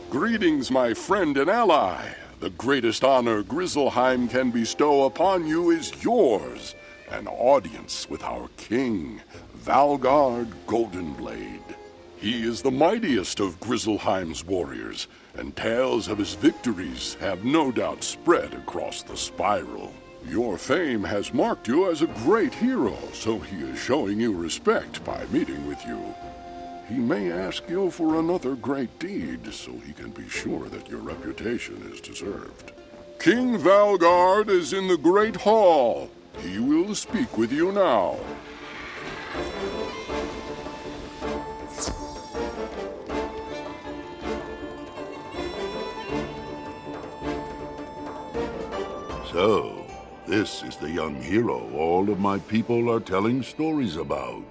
Greetings, my friend and ally. The greatest honor Grizzleheim can bestow upon you is yours. An audience with our king, Valgard Goldenblade. He is the mightiest of Grizzleheim's warriors, and tales of his victories have no doubt spread across the spiral. Your fame has marked you as a great hero, so he is showing you respect by meeting with you. He may ask you for another great deed, so he can be sure that your reputation is deserved. King Valgard is in the Great Hall. He will speak with you now. So, this is the young hero all of my people are telling stories about.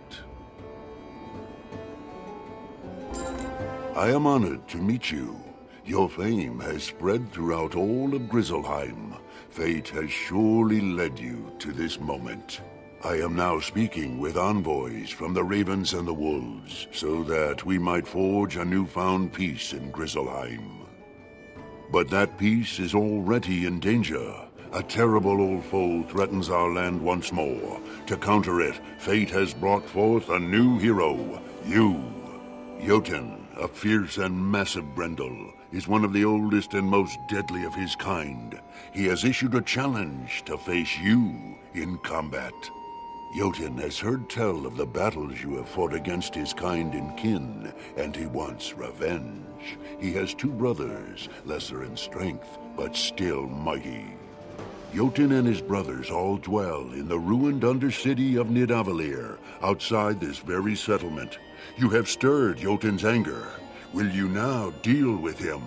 I am honored to meet you. Your fame has spread throughout all of Grizzleheim. Fate has surely led you to this moment. I am now speaking with envoys from the Ravens and the Wolves, so that we might forge a newfound peace in Grizzleheim. But that peace is already in danger. A terrible old foe threatens our land once more. To counter it, fate has brought forth a new hero, you. Jotun, a fierce and massive Brendel, is one of the oldest and most deadly of his kind. He has issued a challenge to face you in combat. Jotun has heard tell of the battles you have fought against his kind and kin, and he wants revenge. He has two brothers, lesser in strength, but still mighty. Jotun and his brothers all dwell in the ruined undercity of Nidavellir, outside this very settlement. You have stirred Jotun's anger. Will you now deal with him?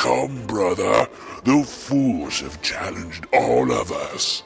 Come, brother. The fools have challenged all of us.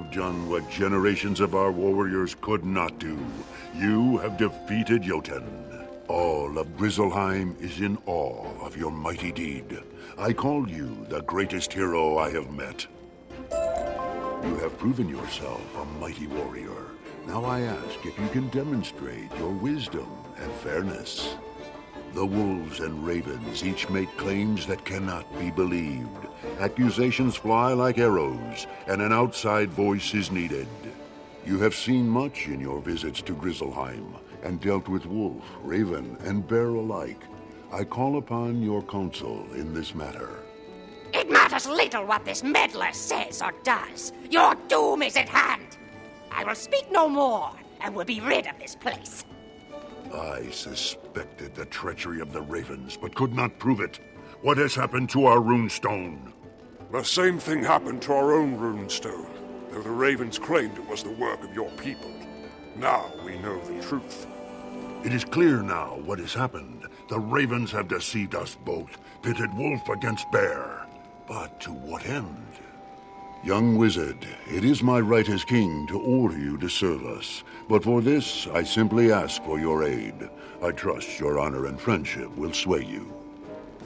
have done what generations of our warriors could not do. You have defeated Jotun. All of Grizzleheim is in awe of your mighty deed. I call you the greatest hero I have met. You have proven yourself a mighty warrior. Now I ask if you can demonstrate your wisdom and fairness. The wolves and ravens each make claims that cannot be believed. Accusations fly like arrows, and an outside voice is needed. You have seen much in your visits to Grizzleheim, and dealt with wolf, raven, and bear alike. I call upon your counsel in this matter. It matters little what this meddler says or does. Your doom is at hand. I will speak no more, and will be rid of this place. I suspected the treachery of the ravens, but could not prove it. What has happened to our runestone? The same thing happened to our own runestone, though the ravens claimed it was the work of your people. Now we know the truth. It is clear now what has happened. The ravens have deceived us both, pitted wolf against bear. But to what end? Young wizard, it is my right as king to order you to serve us. But for this, I simply ask for your aid. I trust your honor and friendship will sway you.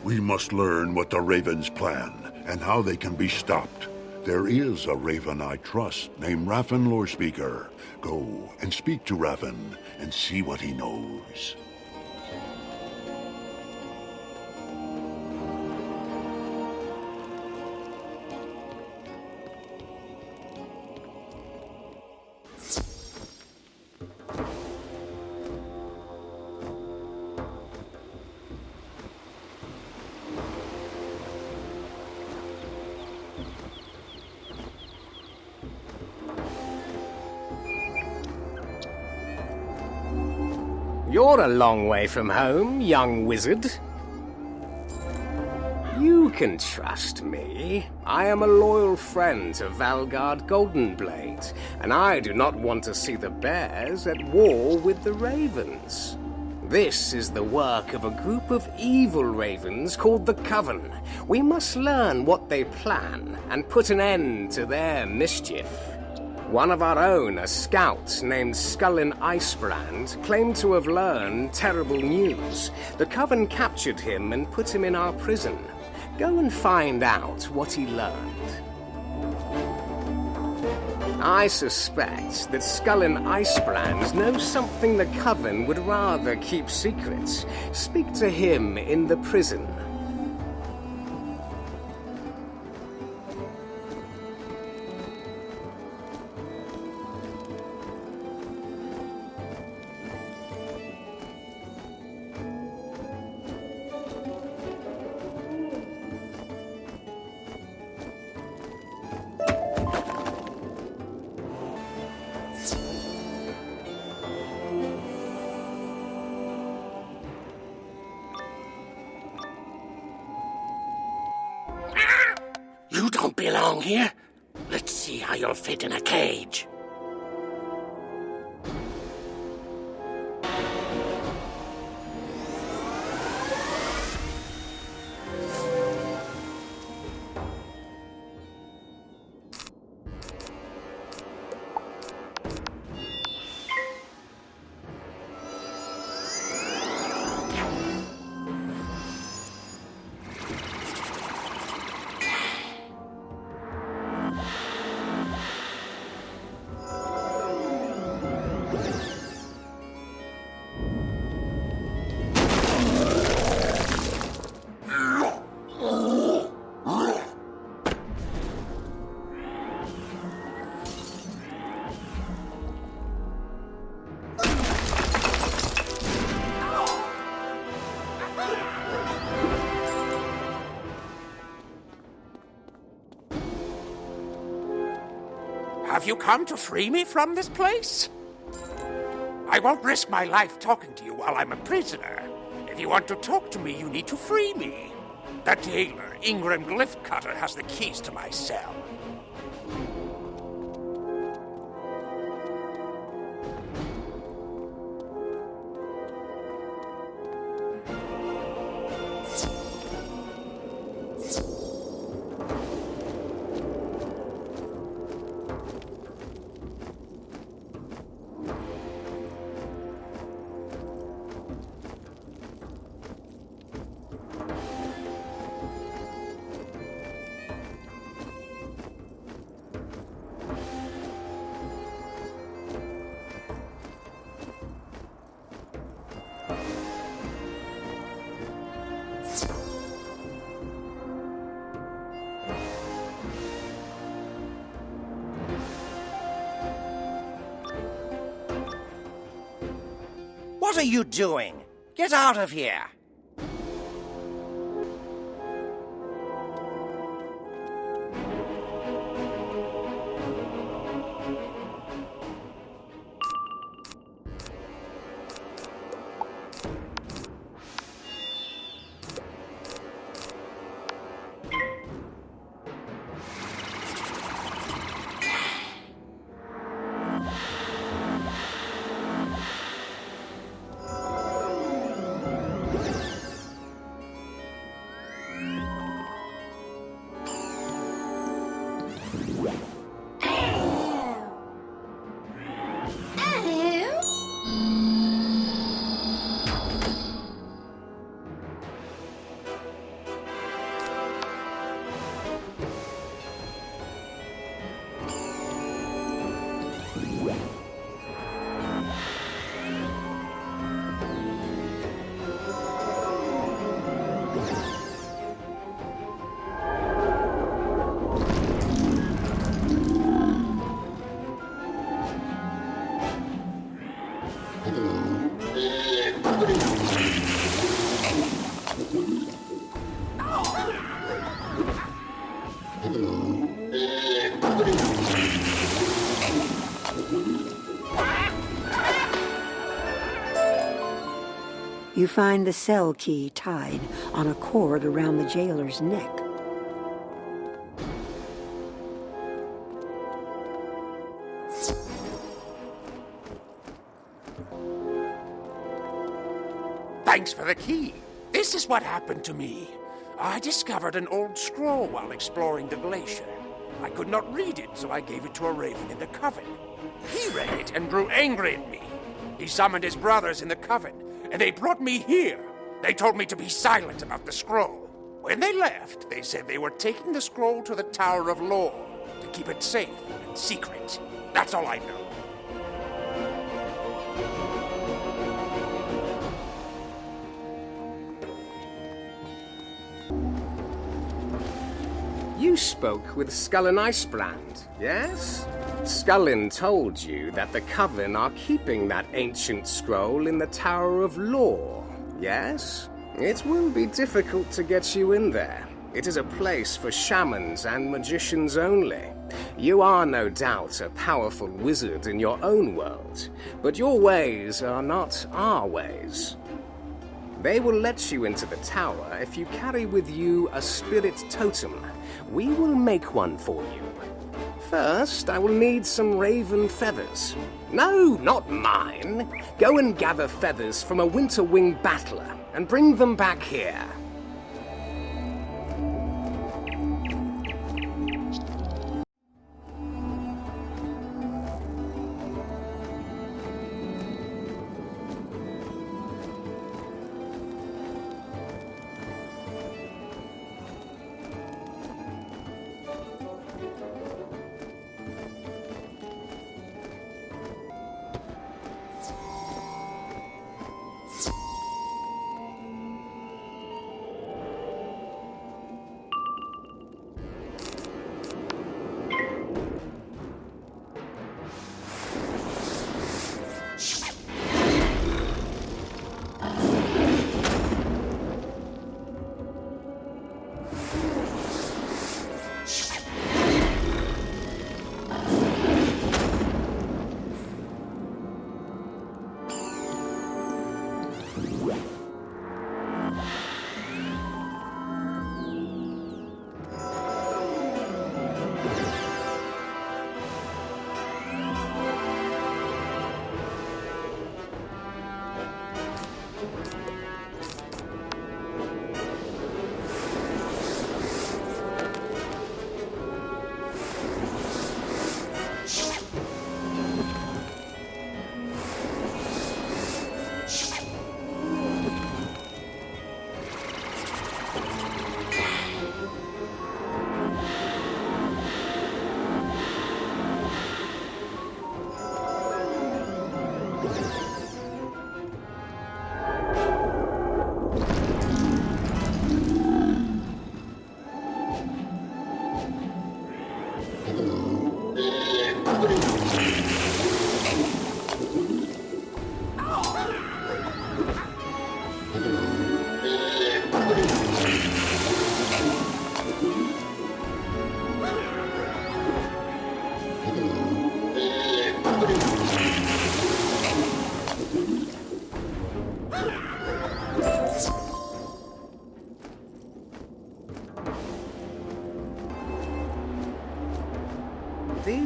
We must learn what the ravens plan, and how they can be stopped. There is a raven I trust named Raffen Lorespeaker. Go and speak to Raffen and see what he knows. You're a long way from home, young wizard. You can trust me. I am a loyal friend to Valgard Goldenblade, and I do not want to see the bears at war with the ravens. This is the work of a group of evil ravens called the Coven. We must learn what they plan and put an end to their mischief. One of our own, a scout named Scullin Icebrand, claimed to have learned terrible news. The Coven captured him and put him in our prison. Go and find out what he learned. I suspect that Scullin Icebrand knows something the Coven would rather keep secret. Speak to him in the prison. You don't belong here. Let's see how you'll fit in a cage. Have you come to free me from this place? I won't risk my life talking to you while I'm a prisoner. If you want to talk to me, you need to free me. The jailer, Ingram Glyphcutter, has the keys to my cell. What are you doing? Get out of here! You find the cell key tied on a cord around the jailer's neck. Thanks for the key. This is what happened to me. I discovered an old scroll while exploring the glacier. I could not read it, so I gave it to a raven in the coven. He read it and grew angry at me. He summoned his brothers in the coven, and they brought me here. They told me to be silent about the scroll. When they left, they said they were taking the scroll to the Tower of Lore to keep it safe and secret. That's all I know. You spoke with Scullin Icebrand, yes? Scullin told you that the Coven are keeping that ancient scroll in the Tower of Lore, yes? It will be difficult to get you in there. It is a place for shamans and magicians only. You are no doubt a powerful wizard in your own world, but your ways are not our ways. They will let you into the tower if you carry with you a spirit totem. We will make one for you. First, I will need some raven feathers. No, not mine. Go and gather feathers from a winter-wing battler and bring them back here.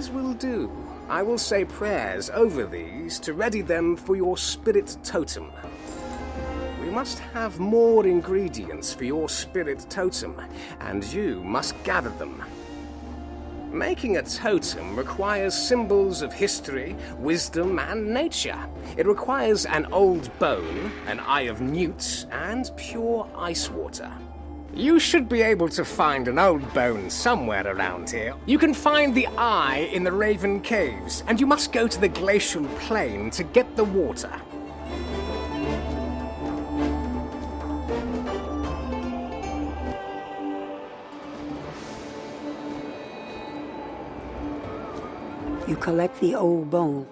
these will do. I will say prayers over these to ready them for your spirit totem. We must have more ingredients for your spirit totem, and you must gather them. Making a totem requires symbols of history, wisdom, and nature. It requires an old bone, an eye of newt, and pure ice water. You should be able to find an old bone somewhere around here. You can find the eye in the Raven Caves, and you must go to the glacial plain to get the water. You collect the old bone.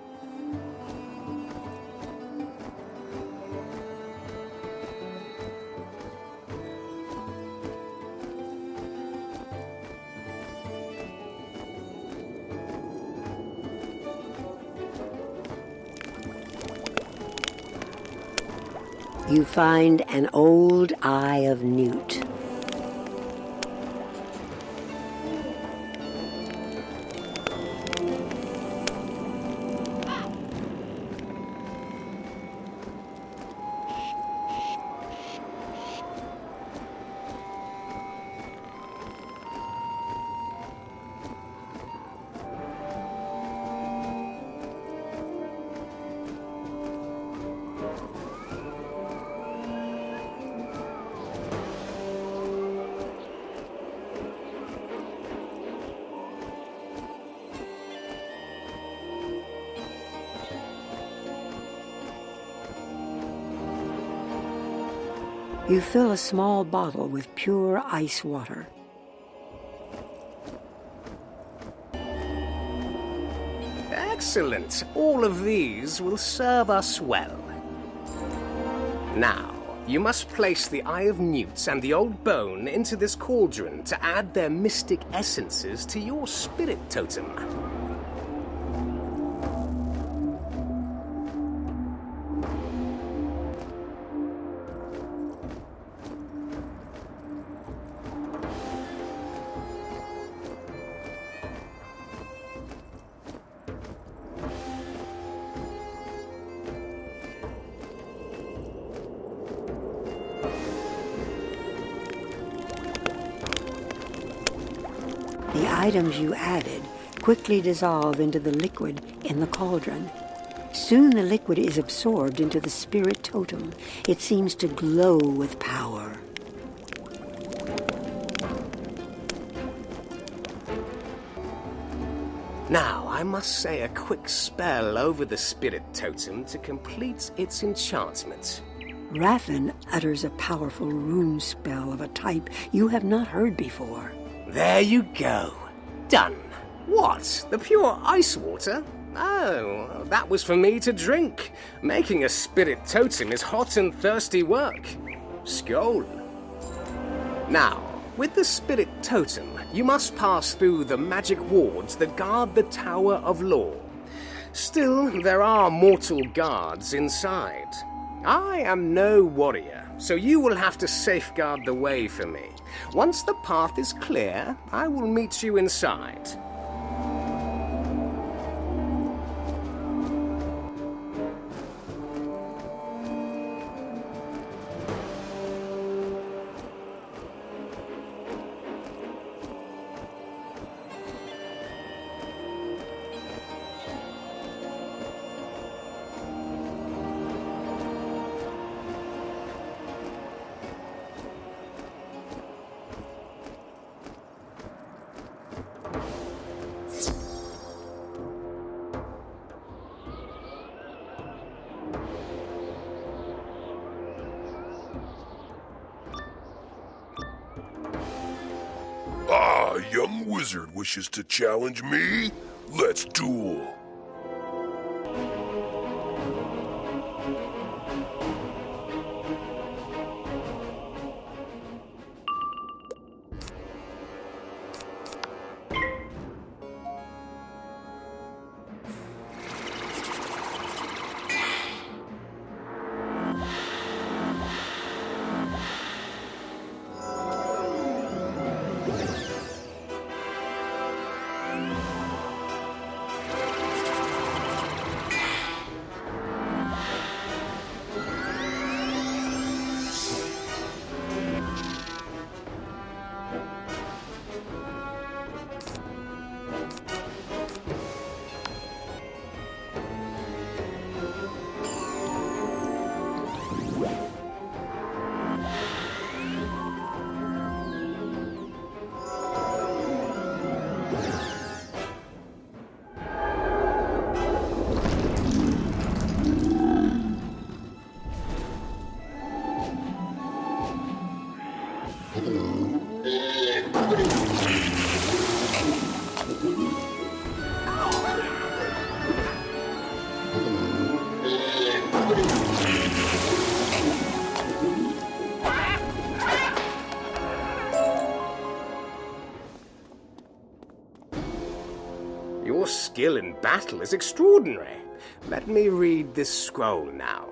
You find an old eye of newt. You fill a small bottle with pure ice water. Excellent. All of these will serve us well. Now, you must place the Eye of Newts and the old bone into this cauldron to add their mystic essences to your spirit totem. The items you added quickly dissolve into the liquid in the cauldron. Soon the liquid is absorbed into the spirit totem. It seems to glow with power. Now, I must say a quick spell over the spirit totem to complete its enchantment. Raffen utters a powerful rune spell of a type you have not heard before. There you go. Done. What? The pure ice water? Oh, that was for me to drink. Making a spirit totem is hot and thirsty work. Skål. Now, with the spirit totem, you must pass through the magic wards that guard the Tower of Law. Still, there are mortal guards inside. I am no warrior, so you will have to safeguard the way for me. Once the path is clear, I will meet you inside. Ah, a young wizard wishes to challenge me? Let's duel. skill in battle is extraordinary. Let me read this scroll now.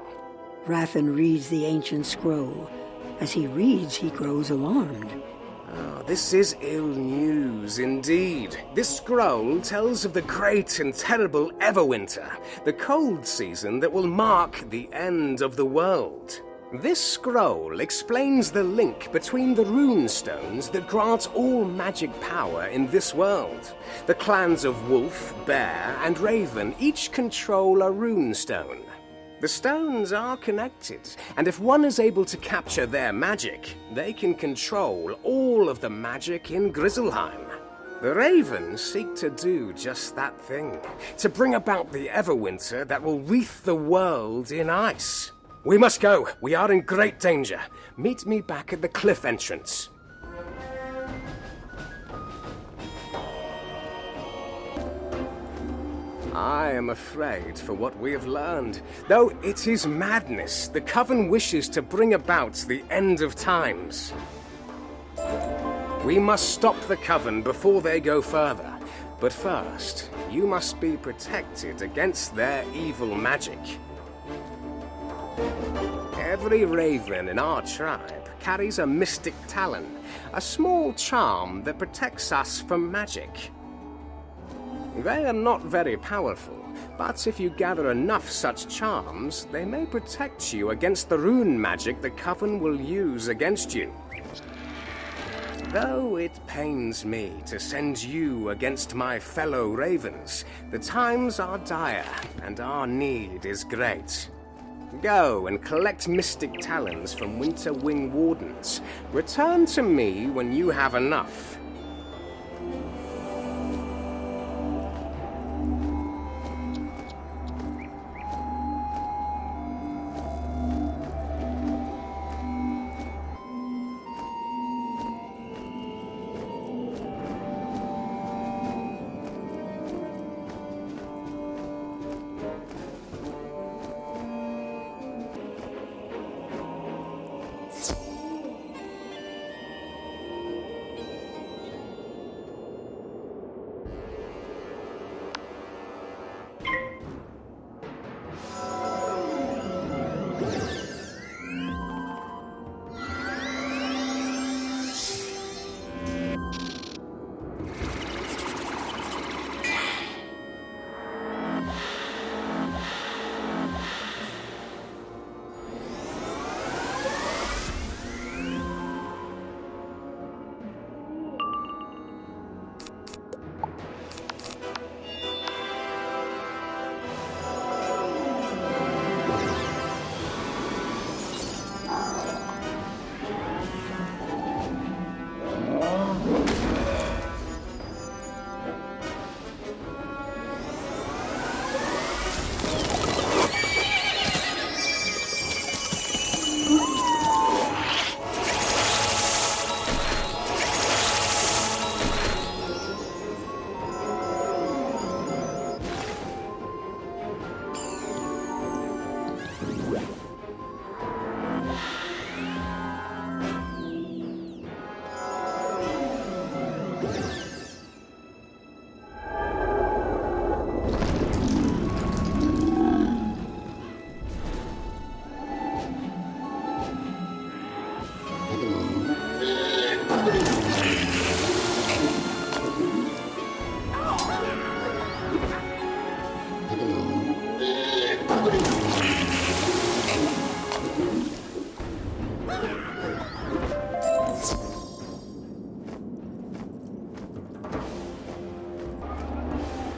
Rathan reads the ancient scroll. As he reads, he grows alarmed. Oh, this is ill news indeed. This scroll tells of the great and terrible Everwinter, the cold season that will mark the end of the world. This scroll explains the link between the rune stones that grant all magic power in this world. The clans of Wolf, Bear, and Raven each control a rune stone. The stones are connected, and if one is able to capture their magic, they can control all of the magic in Grizzleheim. The Ravens seek to do just that thing, to bring about the Everwinter that will wreath the world in ice. We must go. We are in great danger. Meet me back at the cliff entrance. I am afraid for what we have learned. Though it is madness, the Coven wishes to bring about the end of times. We must stop the Coven before they go further. But first, you must be protected against their evil magic. Every raven in our tribe carries a mystic talon, a small charm that protects us from magic. They are not very powerful, but if you gather enough such charms, they may protect you against the rune magic the Coven will use against you. Though it pains me to send you against my fellow ravens, the times are dire and our need is great. Go and collect mystic talons from Winter Wing Wardens. Return to me when you have enough.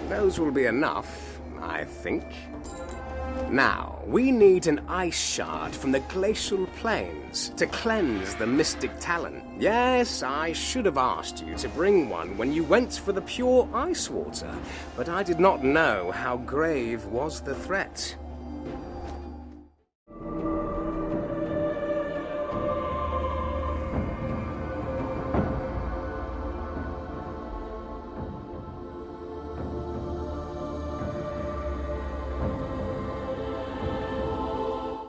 Those will be enough, I think. Now, we need an ice shard from the glacial plains to cleanse the mystic talon. Yes, I should have asked you to bring one when you went for the pure ice water, but I did not know how grave was the threat.